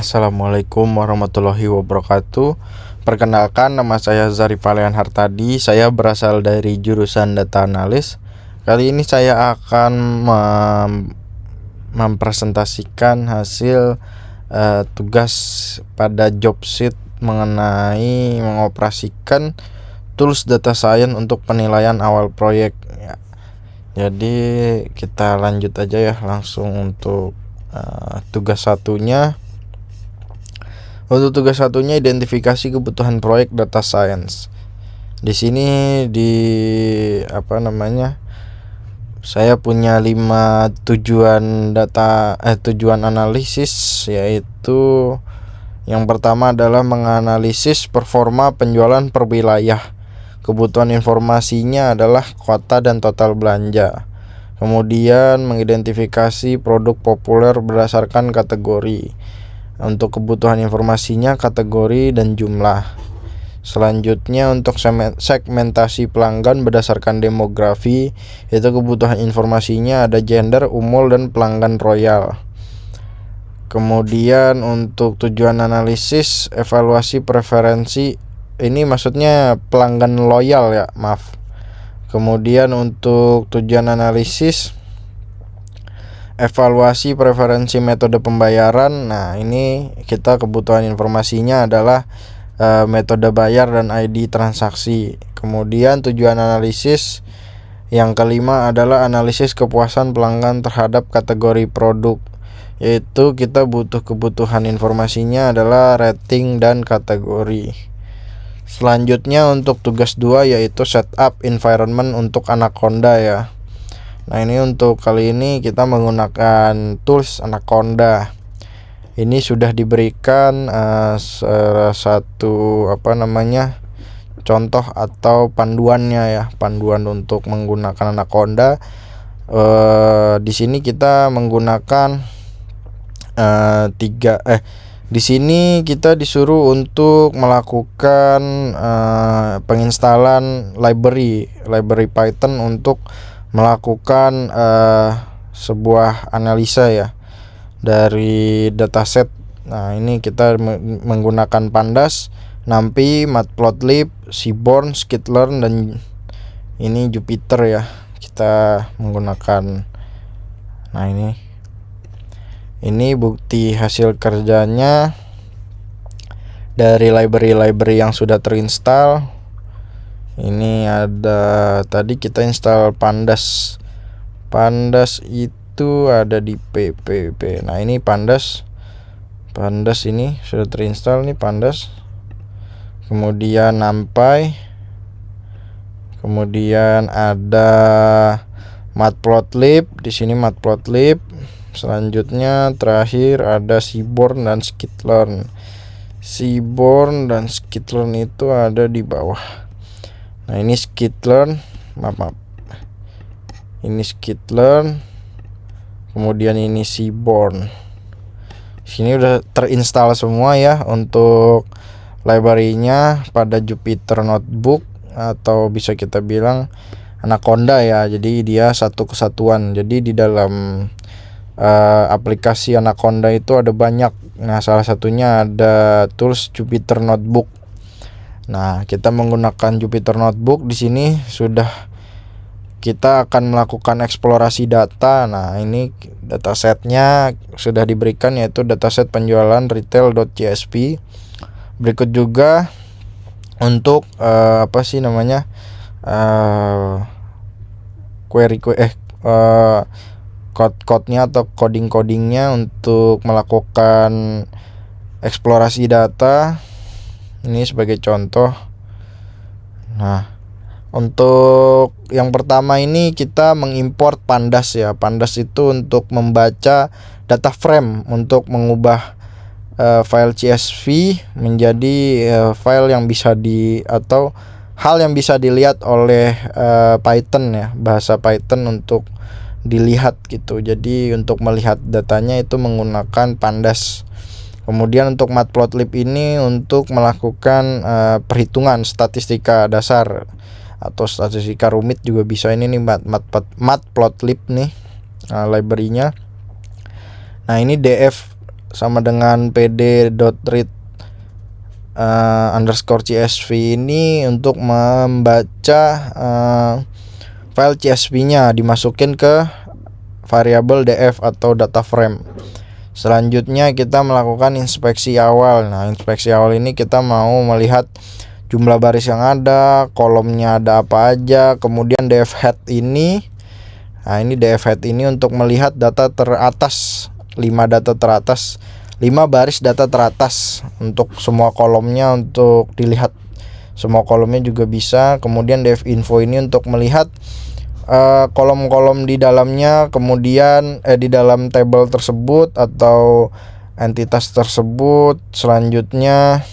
Assalamualaikum warahmatullahi wabarakatuh. Perkenalkan, nama saya Zari Palean Hartadi. Saya berasal dari jurusan Data Analis. Kali ini saya akan mempresentasikan hasil tugas pada job sheet mengenai mengoperasikan tools data science untuk penilaian awal proyek ya. Jadi kita lanjut aja ya langsung untuk tugas satunya. Untuk tugas satunya, identifikasi kebutuhan proyek data science. Di sini saya punya 5 tujuan analisis, yaitu yang pertama adalah menganalisis performa penjualan per wilayah. Kebutuhan informasinya adalah kota dan total belanja. Kemudian mengidentifikasi produk populer berdasarkan kategori. Untuk kebutuhan informasinya kategori dan jumlah. Selanjutnya untuk segmentasi pelanggan berdasarkan demografi, itu kebutuhan informasinya ada gender, umur, dan pelanggan royal. Kemudian untuk tujuan analisis evaluasi preferensi, ini maksudnya pelanggan loyal ya, maaf. Kemudian untuk tujuan analisis evaluasi preferensi metode pembayaran. Nah, ini kita kebutuhan informasinya adalah metode bayar dan ID transaksi. Kemudian tujuan analisis yang kelima adalah analisis kepuasan pelanggan terhadap kategori produk, yaitu kita butuh kebutuhan informasinya adalah rating dan kategori. Selanjutnya untuk tugas 2 yaitu setup environment untuk Anaconda ya. Nah, ini untuk kali ini kita menggunakan tools Anaconda. Ini sudah diberikan contoh atau panduannya ya, panduan untuk menggunakan Anaconda. Di sini kita menggunakan di sini kita disuruh untuk melakukan penginstalan library Python untuk melakukan sebuah analisa ya dari dataset. Nah, ini kita menggunakan Pandas, NumPy, Matplotlib, Seaborn, Scikit-learn, dan ini Jupyter ya. Kita menggunakan. Nah, ini bukti hasil kerjanya dari library yang sudah terinstall. Ini ada, tadi kita install Pandas. Pandas itu ada di ppp. Nah, ini Pandas ini sudah terinstall nih Pandas. Kemudian NumPy. Kemudian ada Matplotlib, di sini Matplotlib. Selanjutnya terakhir ada Seaborn dan Scikit-learn. Seaborn dan Scikit-learn itu ada di bawah. Nah, ini Scikit-learn, maaf. Ini Scikit-learn. Kemudian ini Seaborn. Sini udah terinstall semua ya untuk library-nya pada Jupyter Notebook, atau bisa kita bilang Anaconda ya. Jadi dia satu kesatuan. Jadi di dalam aplikasi Anaconda itu ada banyak. Nah, salah satunya ada tools Jupyter Notebook. Nah, kita menggunakan Jupyter Notebook. Di sini sudah kita akan melakukan eksplorasi data. Nah, ini datasetnya sudah diberikan, yaitu dataset penjualan retail.csv. Berikut juga untuk code-codenya atau coding-codingnya untuk melakukan eksplorasi data. Ini sebagai contoh. Nah, untuk yang pertama ini kita mengimport Pandas ya. Pandas itu untuk membaca data frame, untuk mengubah file CSV menjadi file yang bisa atau hal yang bisa dilihat oleh Python ya, bahasa Python untuk dilihat gitu. Jadi untuk melihat datanya itu menggunakan Pandas. Kemudian untuk Matplotlib ini untuk melakukan perhitungan statistika dasar atau statistika rumit juga bisa. Ini nih Matplotlib nih library-nya. Nah, ini DF sama dengan pd.read underscore CSV ini untuk membaca file CSV-nya dimasukin ke variabel df atau data frame. Selanjutnya kita melakukan inspeksi awal. Nah, inspeksi awal ini kita mau melihat jumlah baris yang ada, kolomnya ada apa aja, kemudian df head ini. Nah, ini df head ini untuk melihat data teratas, 5 data teratas, 5 baris data teratas untuk semua kolomnya, untuk dilihat semua kolomnya juga bisa. Kemudian def info ini untuk melihat kolom-kolom di dalamnya, kemudian di dalam table tersebut atau entitas tersebut. Selanjutnya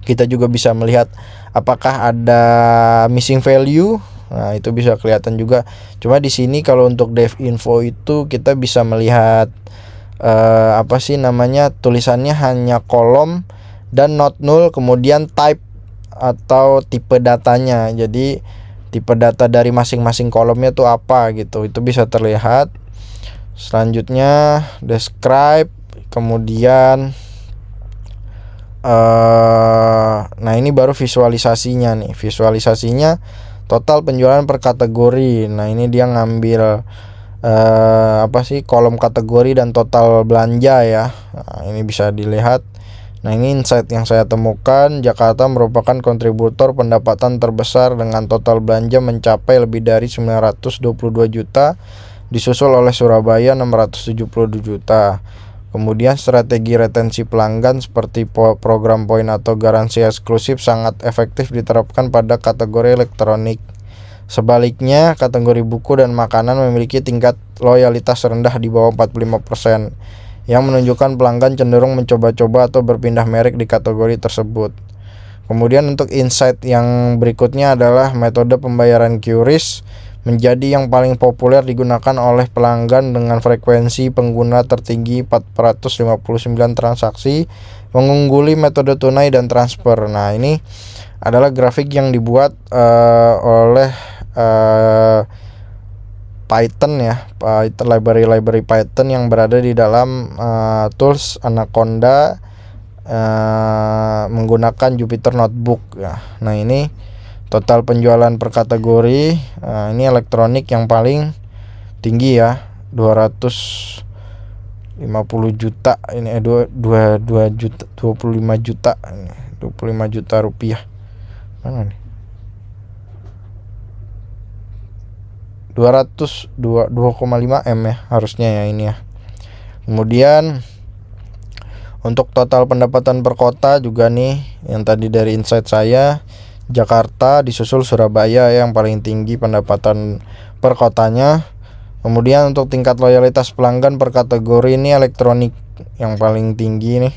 kita juga bisa melihat apakah ada missing value. Nah, itu bisa kelihatan juga. Cuma di sini kalau untuk dev info itu kita bisa melihat tulisannya hanya kolom dan not null, kemudian type atau tipe datanya. Jadi tipe data dari masing-masing kolomnya tuh apa gitu, itu bisa terlihat. Selanjutnya describe, kemudian nah ini baru visualisasinya nih. Visualisasinya total penjualan per kategori. Nah, ini dia ngambil kolom kategori dan total belanja ya. Nah, ini bisa dilihat. Nah, ini insight yang saya temukan. Jakarta merupakan kontributor pendapatan terbesar dengan total belanja mencapai lebih dari 922 juta, disusul oleh Surabaya 672 juta. Kemudian strategi retensi pelanggan seperti program poin atau garansi eksklusif sangat efektif diterapkan pada kategori elektronik. Sebaliknya, kategori buku dan makanan memiliki tingkat loyalitas rendah di bawah 45%, yang menunjukkan pelanggan cenderung mencoba-coba atau berpindah merek di kategori tersebut. Kemudian untuk insight yang berikutnya adalah metode pembayaran QRIS menjadi yang paling populer digunakan oleh pelanggan dengan frekuensi pengguna tertinggi 459 transaksi, mengungguli metode tunai dan transfer. Nah, ini adalah grafik yang dibuat oleh Python ya, Python library Python yang berada di dalam tools Anaconda menggunakan Jupyter Notebook ya. Nah, ini total penjualan per kategori. Ini elektronik yang paling tinggi ya, 250 juta. Ini 25 juta. 25 juta rupiah. Mana nih? 2.5 M ya harusnya ya ini ya. Kemudian untuk total pendapatan per kota juga nih, yang tadi dari insight saya, Jakarta disusul Surabaya yang paling tinggi pendapatan per kotanya. Kemudian untuk tingkat loyalitas pelanggan per kategori ini elektronik yang paling tinggi nih.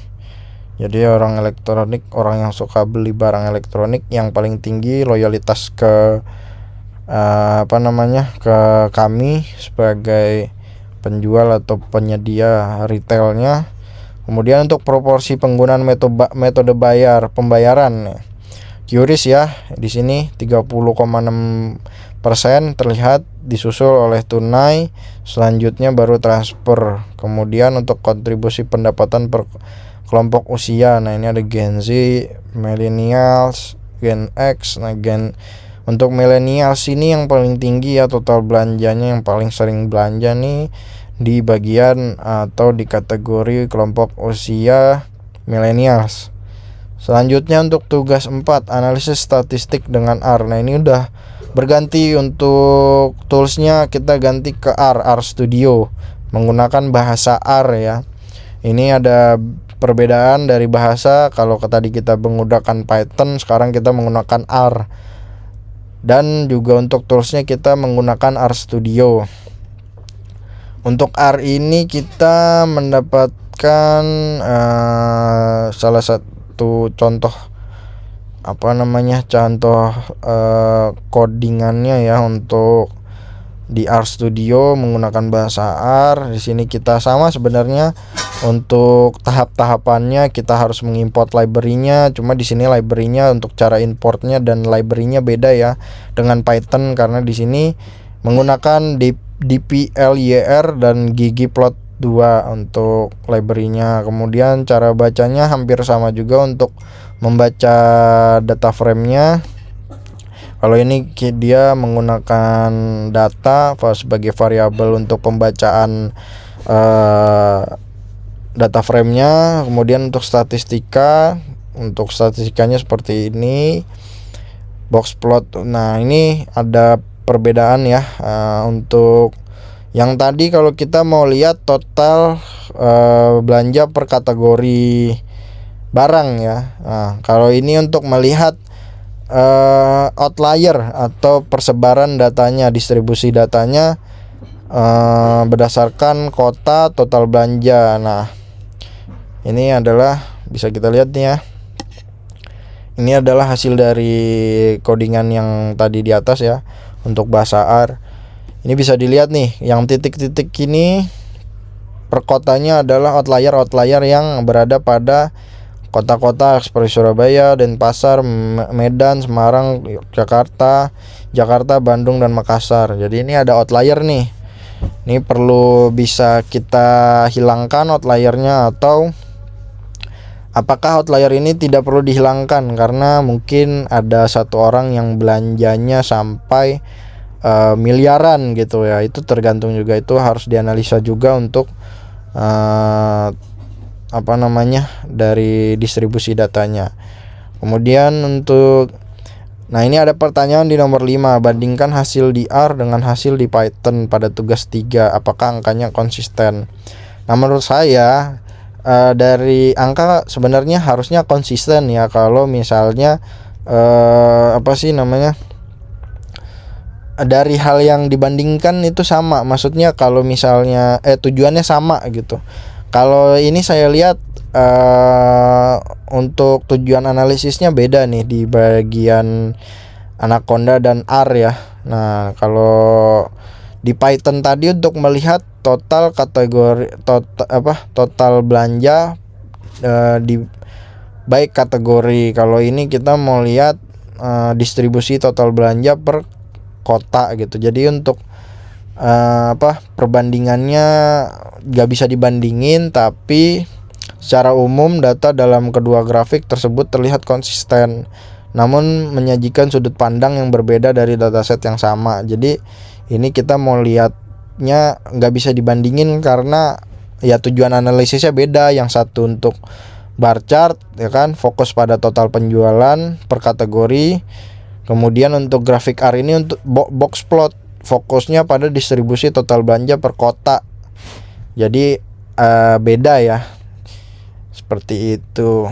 Jadi orang elektronik, orang yang suka beli barang elektronik yang paling tinggi loyalitas ke ke kami sebagai penjual atau penyedia retailnya. Kemudian untuk proporsi penggunaan metode pembayaran QRIS ya, di sini 30,6% terlihat, disusul oleh tunai, selanjutnya baru transfer. Kemudian untuk kontribusi pendapatan per kelompok usia, nah ini ada Gen Z, Millennials, Gen X. Nah, untuk millennials ini yang paling tinggi ya, total belanjanya yang paling sering belanja nih di bagian atau di kategori kelompok usia millennials. Selanjutnya untuk tugas 4, analisis statistik dengan R. Nah, ini udah berganti, untuk toolsnya kita ganti ke R Studio menggunakan bahasa R ya. Ini ada perbedaan dari bahasa. Kalau tadi kita menggunakan Python, sekarang kita menggunakan R. Dan juga untuk toolsnya kita menggunakan R Studio. Untuk R ini kita mendapatkan salah satu contoh contoh codingannya ya untuk di R Studio menggunakan bahasa R. Di sini kita sama sebenarnya. Untuk tahap-tahapannya kita harus mengimport library-nya. Cuma di sini library-nya untuk cara importnya dan library-nya beda ya dengan Python, karena di sini menggunakan dplyr dan ggplot 2 untuk library-nya. Kemudian cara bacanya hampir sama juga untuk membaca data frame-nya. Kalau ini dia menggunakan data sebagai variabel untuk pembacaan data frame-nya. Kemudian untuk statistikanya seperti ini, box plot. Nah, ini ada perbedaan ya. Untuk yang tadi kalau kita mau lihat total belanja per kategori barang ya. Nah, kalau ini untuk melihat outlier atau persebaran datanya, distribusi datanya berdasarkan kota total belanja. Nah, ini adalah bisa kita lihat nih ya. Ini adalah hasil dari codingan yang tadi di atas ya untuk bahasa R. Ini bisa dilihat nih, yang titik-titik ini per kotanya adalah outlier yang berada pada kota-kota seperti Surabaya, Denpasar, Medan, Semarang, Jakarta, Bandung, dan Makassar. Jadi ini ada outlier nih. Ini perlu bisa kita hilangkan outliernya, atau apakah outlier ini tidak perlu dihilangkan karena mungkin ada satu orang yang belanjanya sampai miliaran gitu ya. Itu tergantung juga, itu harus dianalisa juga untuk dari distribusi datanya. Kemudian nah ini ada pertanyaan di nomor 5, bandingkan hasil di R dengan hasil di Python pada tugas 3, apakah angkanya konsisten? Nah, menurut saya dari angka sebenarnya harusnya konsisten ya. Kalau misalnya dari hal yang dibandingkan itu sama, maksudnya kalau misalnya tujuannya sama gitu. Kalau ini saya lihat untuk tujuan analisisnya beda nih di bagian Anaconda dan R ya. Nah, kalau di Python tadi untuk melihat total belanja di baik kategori. Kalau ini kita mau lihat distribusi total belanja per kota gitu. Jadi untuk perbandingannya gak bisa dibandingin, tapi secara umum data dalam kedua grafik tersebut terlihat konsisten, namun menyajikan sudut pandang yang berbeda dari dataset yang sama. Jadi ini kita mau lihatnya gak bisa dibandingin karena ya tujuan analisisnya beda. Yang satu untuk bar chart ya kan, fokus pada total penjualan per kategori. Kemudian untuk grafik R ini untuk box plot, fokusnya pada distribusi total belanja per kota. Jadi beda ya, seperti itu.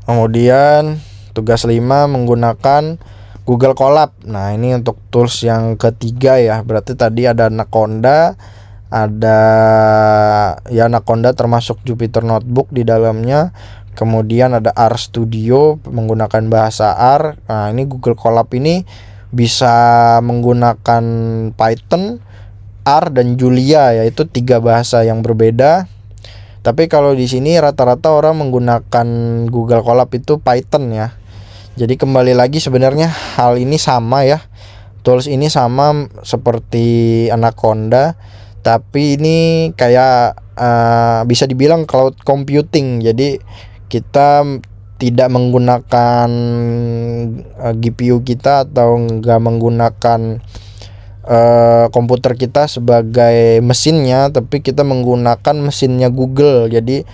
Kemudian tugas 5 menggunakan Google Colab. Nah, ini untuk tools yang ketiga ya. Berarti tadi ada Anaconda, Anaconda termasuk Jupyter Notebook di dalamnya. Kemudian ada R Studio menggunakan bahasa R. Nah, ini Google Colab ini bisa menggunakan Python, R, dan Julia, yaitu 3 bahasa yang berbeda. Tapi kalau di sini rata-rata orang menggunakan Google Colab itu Python ya. Jadi kembali lagi sebenarnya hal ini sama ya. Tools ini sama seperti Anaconda, tapi ini kayak bisa dibilang cloud computing. Jadi kita tidak menggunakan GPU kita atau enggak menggunakan komputer kita sebagai mesinnya, tapi kita menggunakan mesinnya Google. Jadi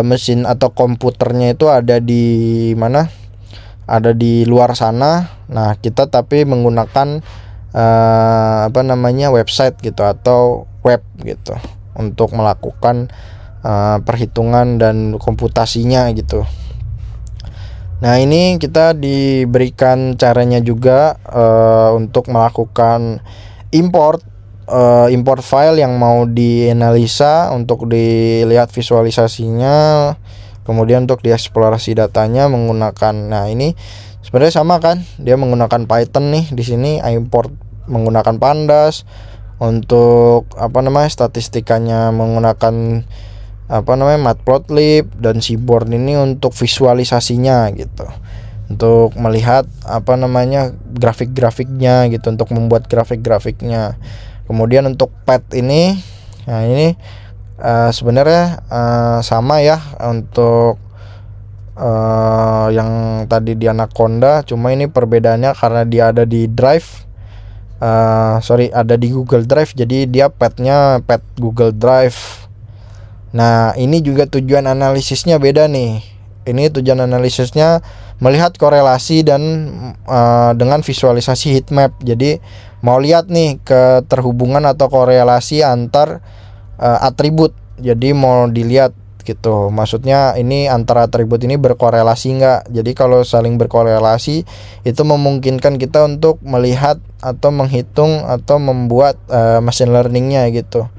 mesin atau komputernya itu ada di mana? Ada di luar sana. Nah, kita tapi menggunakan website gitu atau web gitu untuk melakukan perhitungan dan komputasinya gitu. Nah, ini kita diberikan caranya juga untuk melakukan import file yang mau dianalisa untuk dilihat visualisasinya. Kemudian untuk dieksplorasi datanya menggunakan, nah ini sebenarnya sama kan, dia menggunakan Python nih. Di sini import menggunakan Pandas. Untuk statistikanya menggunakan Matplotlib, dan Seaborn ini untuk visualisasinya gitu, untuk melihat grafik-grafiknya gitu, untuk membuat grafik-grafiknya. Kemudian untuk path ini Nah ini sebenarnya sama ya untuk yang tadi di Anaconda, cuma ini perbedaannya karena dia ada di Drive, ada di Google Drive, jadi dia petnya pet Google Drive. Nah ini juga tujuan analisisnya beda nih. Ini tujuan analisisnya melihat korelasi dan dengan visualisasi heatmap. Jadi mau lihat nih keterhubungan atau korelasi antar atribut. Jadi mau dilihat gitu. Maksudnya ini antara atribut ini berkorelasi enggak. Jadi kalau saling berkorelasi itu memungkinkan kita untuk melihat atau menghitung atau membuat machine learningnya gitu.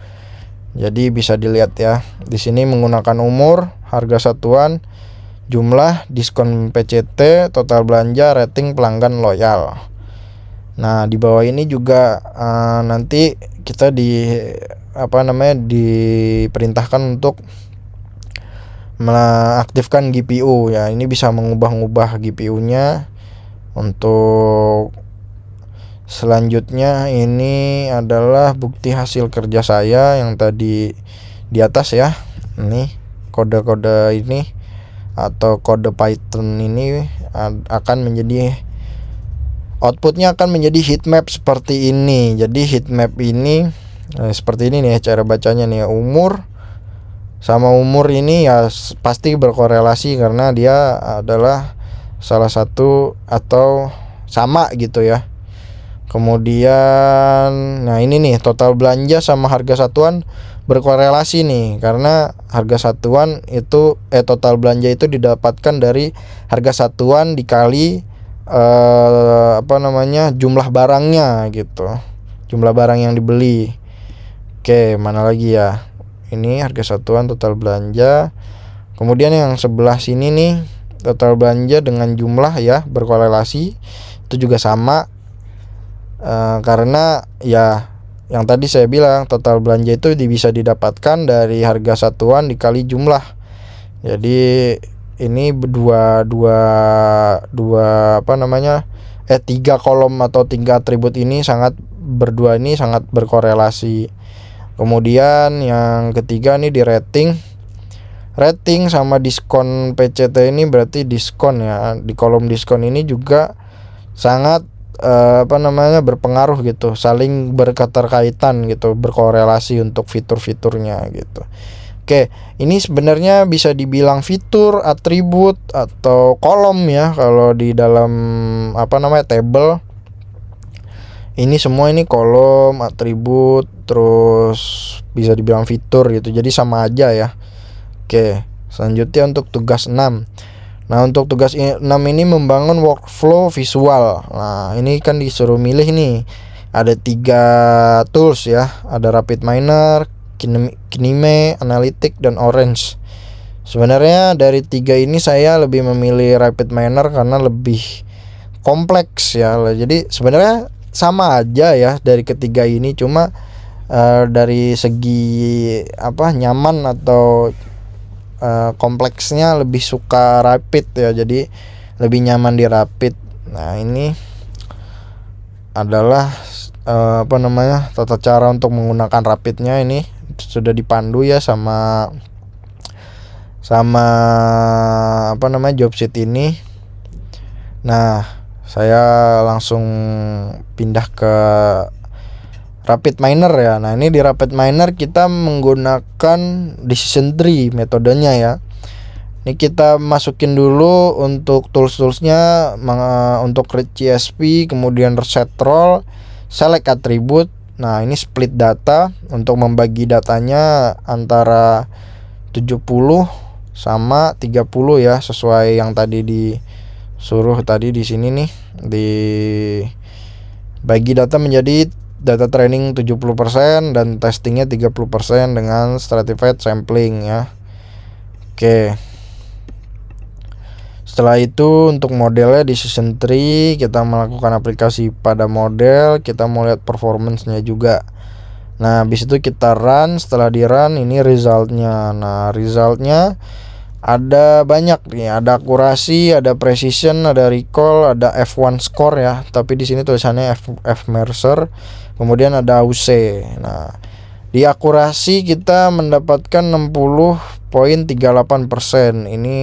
Jadi bisa dilihat ya. Di sini menggunakan umur, harga satuan, jumlah, diskon PCT, total belanja, rating pelanggan loyal. Nah, di bawah ini juga nanti kita diperintahkan untuk mengaktifkan GPU ya. Ini bisa mengubah-ubah GPU-nya. Untuk selanjutnya ini adalah bukti hasil kerja saya yang tadi di atas ya. Ini kode-kode ini atau kode Python ini akan menjadi outputnya akan menjadi heatmap seperti ini. Jadi heatmap ini seperti ini nih cara bacanya nih. Umur sama umur ini ya pasti berkorelasi karena dia adalah salah satu atau sama gitu ya. Kemudian nah ini nih total belanja sama harga satuan berkorelasi nih karena harga satuan itu total belanja itu didapatkan dari harga satuan dikali jumlah barangnya gitu. Jumlah barang yang dibeli. Oke, mana lagi ya? Ini harga satuan total belanja. Kemudian yang sebelah sini nih total belanja dengan jumlah ya berkorelasi. Itu juga sama karena ya yang tadi saya bilang total belanja itu bisa didapatkan dari harga satuan dikali jumlah. Jadi ini tiga kolom atau tiga atribut ini sangat berkorelasi. Kemudian yang ketiga nih di rating sama diskon PCT ini berarti diskon ya. Di kolom diskon ini juga sangat berpengaruh gitu, saling berketerkaitan gitu, berkorelasi untuk fitur-fiturnya gitu. Oke, ini sebenarnya bisa dibilang fitur, atribut atau kolom ya kalau di dalam table. Ini semua ini kolom, atribut, terus bisa dibilang fitur gitu. Jadi sama aja ya. Oke, selanjutnya untuk tugas 6. Nah, untuk tugas 6 ini membangun workflow visual. Nah, ini kan disuruh milih nih. Ada 3 tools ya. Ada RapidMiner, Kineme, Analytic, dan Orange. Sebenarnya dari 3 ini saya lebih memilih RapidMiner karena lebih kompleks ya. Jadi sebenarnya sama aja ya dari ketiga ini, cuma dari segi nyaman atau kompleksnya lebih suka Rapid ya, jadi lebih nyaman di Rapid. Nah ini adalah tata cara untuk menggunakan Rapidnya. Ini sudah dipandu ya sama job sheet ini. Nah saya langsung pindah ke RapidMiner ya. Nah ini di RapidMiner kita menggunakan decision tree metodenya ya. Ini kita masukin dulu untuk toolsnya untuk create CSV, kemudian set role, select attribute. Nah ini split data untuk membagi datanya antara 70 sama 30 ya, sesuai yang tadi disuruh tadi di sini nih, dibagi data menjadi data training 70% dan testingnya 30% dengan stratified sampling ya. Oke. Setelah itu untuk modelnya decision tree, kita melakukan aplikasi pada model, kita mau lihat performance-nya juga. Nah, habis itu kita run. Setelah di run ini resultnya. Nah, resultnya ada banyak nih, ada akurasi, ada precision, ada recall, ada F1 score ya. Tapi di sini tulisannya F Mercer. Kemudian ada AUC. Nah, Di akurasi kita mendapatkan 60,38%. Ini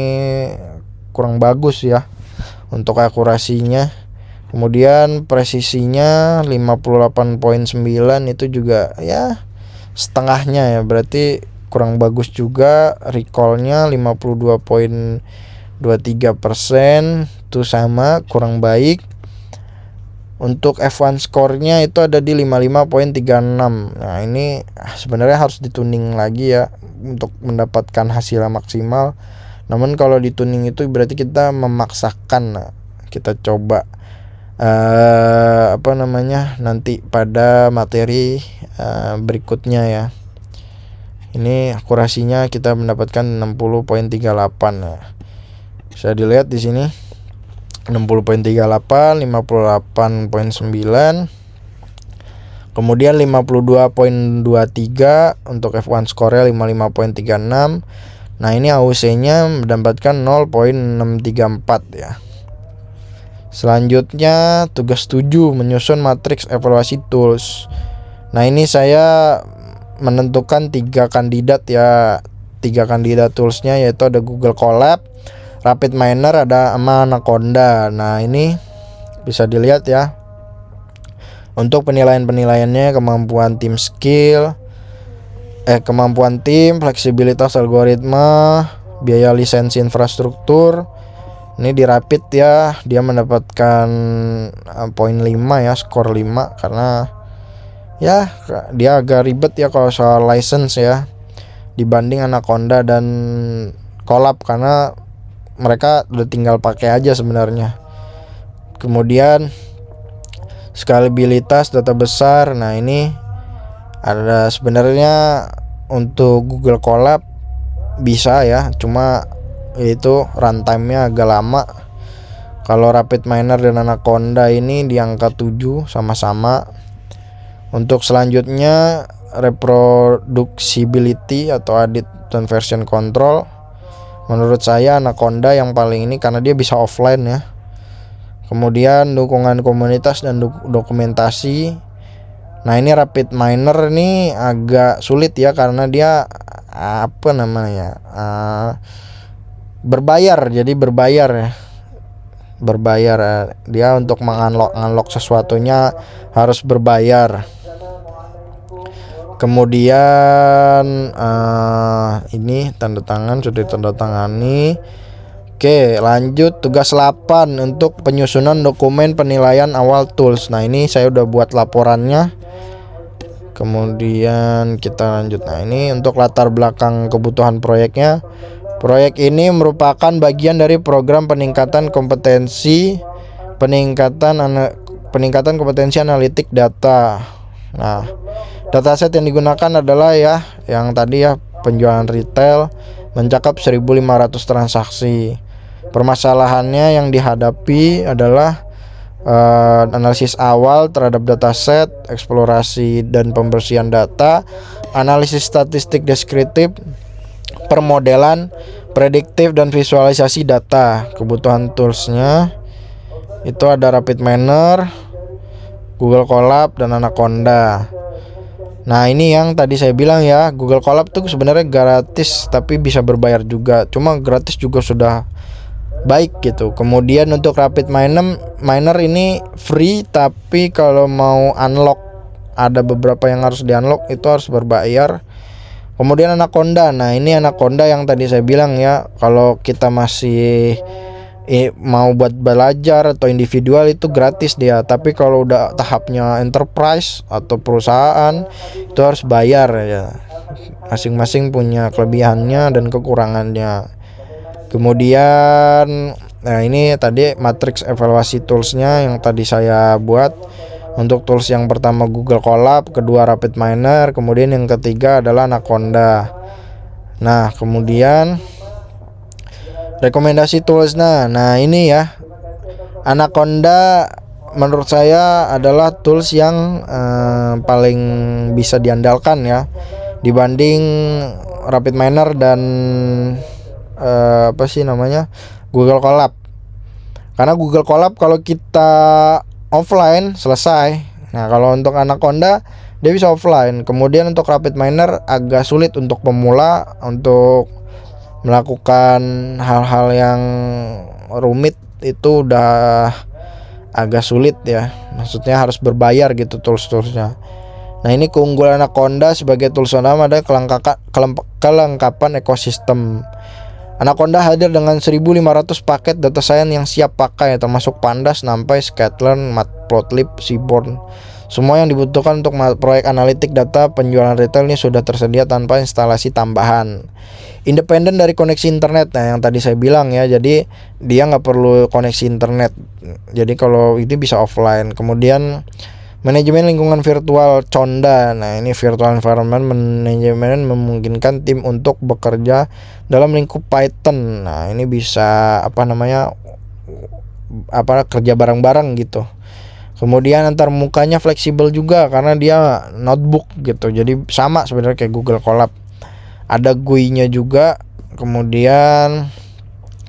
kurang bagus ya untuk akurasinya. Kemudian presisinya 58,9, itu juga ya setengahnya ya, berarti kurang bagus juga. Recallnya 52,23%, itu sama, kurang baik. Untuk F1 skornya itu ada di 55,36. Nah ini sebenarnya harus dituning lagi ya untuk mendapatkan hasil maksimal. Namun kalau dituning itu berarti kita memaksakan. Nah, kita coba nanti pada materi berikutnya ya. Ini akurasinya kita mendapatkan 60,38. Nah, bisa dilihat di sini 60,38, 58,9, kemudian 52,23 untuk F1 skornya 55,36. Nah ini AUC-nya mendapatkan 0,634 ya. Selanjutnya tugas 7, menyusun matriks evaluasi tools. Nah ini saya menentukan 3 kandidat ya, 3 kandidat toolsnya, yaitu ada Google Colab, RapidMiner, ada sama Anaconda. Nah ini bisa dilihat ya. Untuk penilaiannya, kemampuan tim skill, kemampuan tim, fleksibilitas algoritma, biaya lisensi infrastruktur. Ini di Rapid ya, dia mendapatkan poin 5 ya, skor 5, karena ya dia agak ribet ya kalau soal license ya dibanding Anaconda dan Colab, karena mereka udah tinggal pakai aja sebenarnya. Kemudian scalabilitas data besar. Nah ini ada sebenarnya untuk Google Colab bisa ya, cuma itu runtime-nya agak lama. Kalau RapidMiner dan Anaconda ini di angka 7 sama-sama. Untuk selanjutnya reproducibility atau edit dan version control, menurut saya Anaconda yang paling ini karena dia bisa offline ya. Kemudian dukungan komunitas dan dokumentasi. Nah ini RapidMiner ini agak sulit ya, karena dia berbayar, jadi berbayar ya. Dia untuk mengunlock sesuatunya harus berbayar. Kemudian ini tanda tangan sudah ditandatangani. Oke, lanjut tugas 8 untuk penyusunan dokumen penilaian awal tools. Nah ini saya udah buat laporannya. Kemudian kita lanjut. Nah ini untuk latar belakang kebutuhan proyeknya. Proyek ini merupakan bagian dari program peningkatan kompetensi kompetensi analitik data. Nah, dataset yang digunakan adalah ya yang tadi ya, penjualan retail mencakup 1.500 transaksi. Permasalahannya yang dihadapi adalah analisis awal terhadap dataset, eksplorasi dan pembersihan data, analisis statistik deskriptif, permodelan, prediktif, dan visualisasi data. Kebutuhan toolsnya itu ada RapidMiner, Google Colab, dan Anaconda. Nah ini yang tadi saya bilang ya, Google Colab tuh sebenarnya gratis tapi bisa berbayar juga, cuma gratis juga sudah baik gitu. Kemudian untuk RapidMiner ini free, tapi kalau mau unlock ada beberapa yang harus di unlock, itu harus berbayar. Kemudian Anaconda. Nah ini Anaconda yang tadi saya bilang ya, kalau kita masih mau buat belajar atau individual itu gratis dia, tapi kalau udah tahapnya enterprise atau perusahaan itu harus bayar ya. Masing-masing punya kelebihannya dan kekurangannya. Kemudian nah ini tadi matriks evaluasi toolsnya yang tadi saya buat. Untuk tools yang pertama Google Colab, kedua RapidMiner, kemudian yang ketiga adalah Anaconda. Nah kemudian rekomendasi tools. Nah ini ya, Anaconda menurut saya adalah tools yang paling bisa diandalkan ya dibanding RapidMiner dan Google Colab. Karena Google Colab kalau kita offline selesai. Nah kalau untuk Anaconda dia bisa offline. Kemudian untuk RapidMiner agak sulit untuk pemula untuk melakukan hal-hal yang rumit, itu udah agak sulit ya, maksudnya harus berbayar gitu tools-toolsnya. Nah ini keunggulan Anaconda sebagai tools utama ada kelengkapan ekosistem. Anaconda hadir dengan 1.500 paket data science yang siap pakai, termasuk Pandas, NumPy, Scikit-learn, Matplotlib, Seaborn. Semua yang dibutuhkan untuk proyek analitik data penjualan retail ini sudah tersedia tanpa instalasi tambahan. Independen dari koneksi internet, nah yang tadi saya bilang ya, jadi dia nggak perlu koneksi internet, jadi kalau itu bisa offline. Kemudian manajemen lingkungan virtual Conda, nah ini virtual environment manajemen memungkinkan tim untuk bekerja dalam lingkup Python. Nah ini bisa kerja bareng-bareng gitu. Kemudian antar mukanya fleksibel juga karena dia notebook gitu, jadi sama sebenarnya kayak Google Colab. Ada GUI-nya juga. Kemudian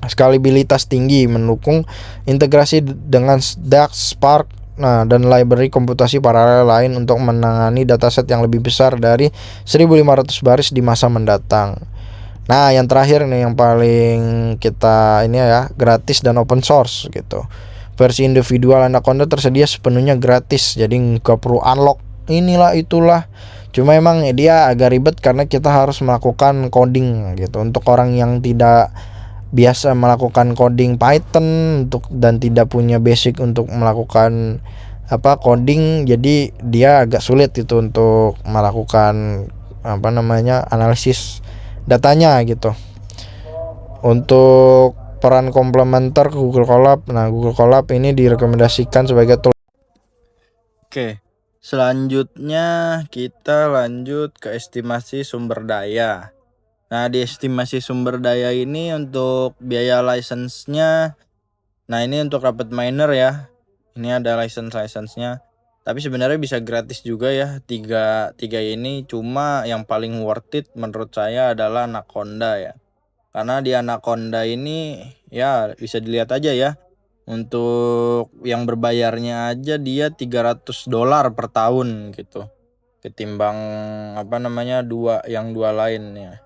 scalabilitas tinggi, mendukung integrasi dengan DAX, Spark, dan library komputasi paralel lain untuk menangani dataset yang lebih besar dari 1.500 baris di masa mendatang. Nah, yang terakhir nih yang paling kita ini ya, gratis dan open source gitu. Versi individual Anaconda tersedia sepenuhnya gratis, jadi nggak perlu unlock inilah itulah. Cuma emang dia agak ribet karena kita harus melakukan coding gitu. Untuk orang yang tidak biasa melakukan coding Python dan tidak punya basic untuk melakukan coding, jadi dia agak sulit itu untuk melakukan analisis datanya gitu. Untuk peran komplementer ke Google Colab, nah Google Colab ini direkomendasikan sebagai tool. Oke, selanjutnya kita lanjut ke estimasi sumber daya. Nah di estimasi sumber daya ini untuk biaya license-nya, nah ini untuk RapidMiner ya, ini ada license-nya, tapi sebenarnya bisa gratis juga ya, tiga ini. Cuma yang paling worth it menurut saya adalah Anaconda ya, karena di Anaconda ini ya bisa dilihat aja ya, untuk yang berbayarnya aja dia $300 per tahun gitu, ketimbang dua lainnya.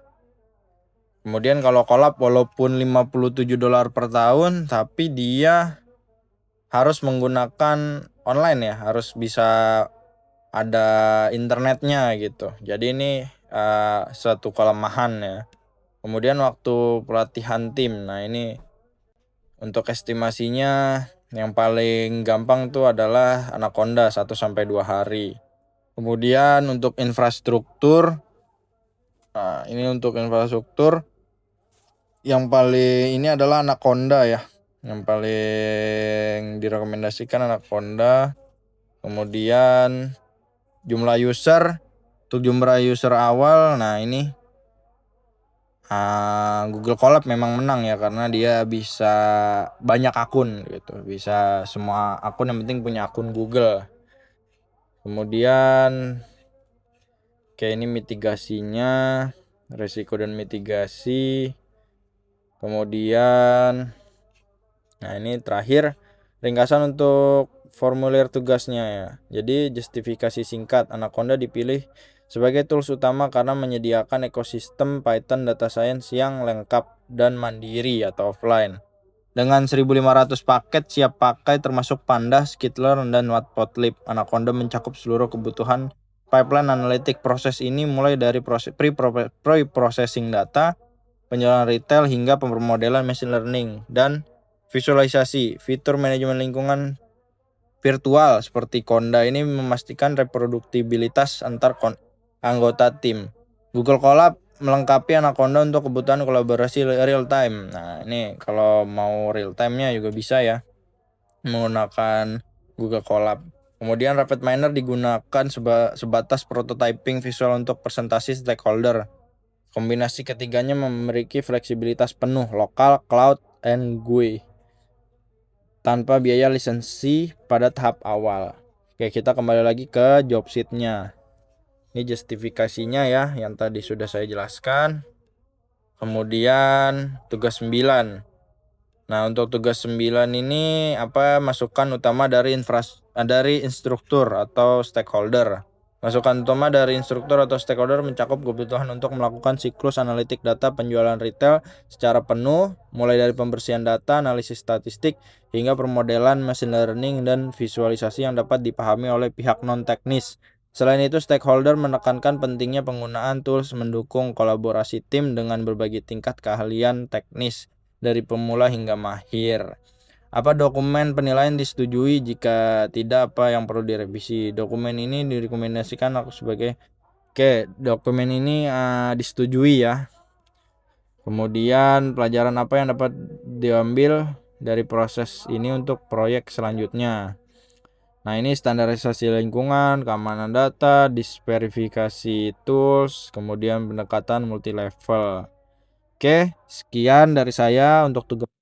Kemudian kalau Colab walaupun $57 per tahun, tapi dia harus menggunakan online ya, harus bisa ada internetnya gitu. Jadi ini suatu kelemahan ya. Kemudian waktu pelatihan tim, nah ini untuk estimasinya yang paling gampang tuh adalah Anaconda 1-2 hari. Kemudian untuk infrastruktur, nah ini untuk infrastruktur yang paling ini adalah Anaconda ya, yang paling direkomendasikan Anaconda. Kemudian jumlah user, untuk jumlah user awal, nah ini Google Colab memang menang ya, karena dia bisa banyak akun gitu, bisa semua akun, yang penting punya akun Google. Kemudian kayak ini mitigasinya, resiko dan mitigasi. Kemudian nah ini terakhir ringkasan untuk formulir tugasnya ya. Jadi justifikasi singkat, Anaconda dipilih sebagai tools utama karena menyediakan ekosistem Python data science yang lengkap dan mandiri atau offline. Dengan 1.500 paket siap pakai termasuk Pandas, Scikit-learn, dan Matplotlib, Anaconda mencakup seluruh kebutuhan pipeline analitik. Proses ini mulai dari pre-processing data, penjualan retail, hingga pemromodelan machine learning dan visualisasi. Fitur manajemen lingkungan virtual seperti Conda ini memastikan reproduksibilitas antar anggota tim. Google Colab melengkapi Anaconda untuk kebutuhan kolaborasi real time. Nah ini kalau mau real time-nya juga bisa ya menggunakan Google Colab. Kemudian RapidMiner digunakan sebatas prototyping visual untuk presentasi stakeholder. Kombinasi ketiganya memiliki fleksibilitas penuh, lokal, cloud, and GUI, tanpa biaya lisensi pada tahap awal. Oke, kita kembali lagi ke job sheet-nya. Ini justifikasinya ya, yang tadi sudah saya jelaskan. Kemudian tugas 9. Nah, untuk tugas 9 ini masukan utama dari instruktur atau stakeholder. Masukan utama dari instruktur atau stakeholder mencakup kebutuhan untuk melakukan siklus analitik data penjualan retail secara penuh, mulai dari pembersihan data, analisis statistik, hingga permodelan machine learning dan visualisasi yang dapat dipahami oleh pihak non-teknis. Selain itu, stakeholder menekankan pentingnya penggunaan tools mendukung kolaborasi tim dengan berbagai tingkat keahlian teknis, dari pemula hingga mahir. Apa dokumen penilaian disetujui? Jika tidak, apa yang perlu direvisi? Dokumen ini direkomendasikan aku sebagai dokumen ini disetujui ya. Kemudian pelajaran apa yang dapat diambil dari proses ini untuk proyek selanjutnya? Nah, ini standarisasi lingkungan, keamanan data, disverifikasi tools, kemudian pendekatan multi level. Oke, sekian dari saya untuk tugas